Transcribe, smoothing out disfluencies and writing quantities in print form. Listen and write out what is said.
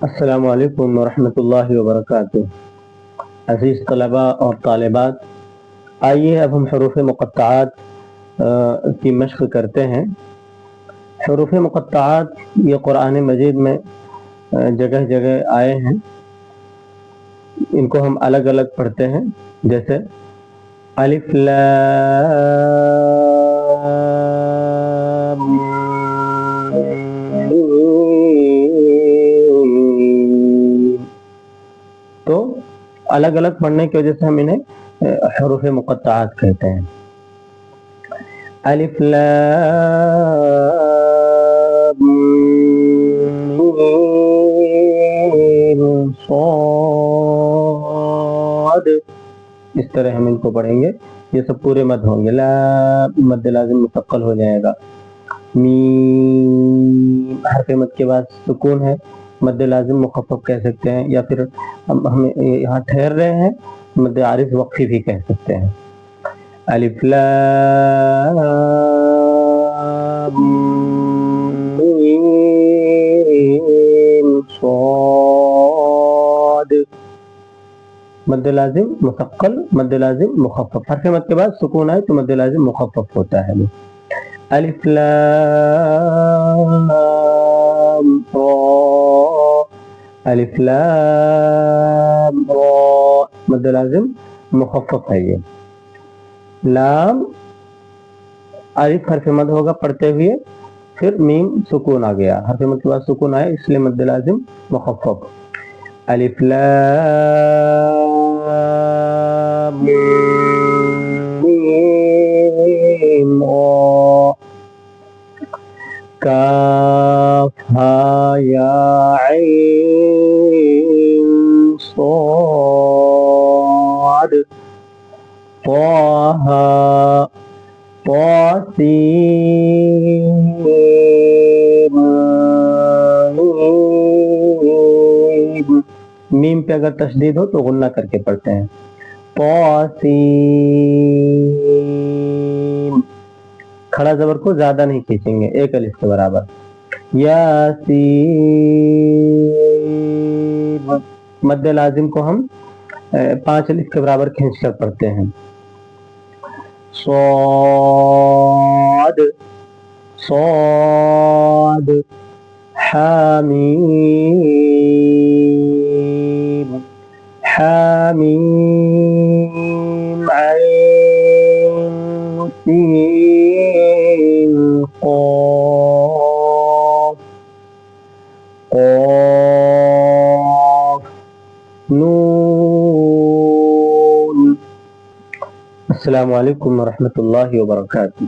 السلام علیکم ورحمۃ اللہ وبرکاتہ۔ عزیز طلباء اور طالبات، آئیے اب ہم حروف مقطعات کی مشق کرتے ہیں۔ حروف مقطعات یہ قرآن مجید میں جگہ جگہ آئے ہیں، ان کو ہم الگ الگ پڑھتے ہیں، جیسے الف لام میم۔ تو الگ الگ پڑھنے کی وجہ سے ہم انہیں حروف مقطعات کہتے ہیں۔ الف لام میم صاد، اس طرح ہم ان کو پڑھیں گے، یہ سب پورے مد ہوں گے۔ لا مد لازم مثقل ہو جائے گا۔ میم حرف مد کے بعد سکون ہے، مد لازم مخفف کہہ سکتے ہیں، یا پھر ہم یہاں ٹھہر رہے ہیں مد عارض وقفی بھی کہہ سکتے ہیں۔ الف لام میم صاد، مد لازم مثقل، مد لازم مخفف، حرف مد کے بعد سکون آئے تو مد لازم مخفف ہوتا ہے۔ الف لام را، الف لام را، مد لازم مخفف ہے یہ۔ لام الف حرف مد ہوگا پڑھتے ہوئے، پھر میم سکون آ گیا، حرف مد کے بعد سکون آیا اس لیے مد لازم مخفف۔ الف لام میم را، کاف ہا یا عین صاد، طہ طاسین میم، میم پہ اگر تشدید ہو تو غنہ کر کے پڑھتے ہیں۔ طاسین، کھڑا زبر کو زیادہ نہیں کھینچیں گے، ایک الف کے برابر۔ یاسین، مد لازم کو ہم 5 الف کے برابر کھینچ کر پڑھتے ہیں۔ صاد صاد، حامیم حامیم عین سین قاف قاف نون۔ السلام علیکم ورحمۃ اللہ وبرکاتہ۔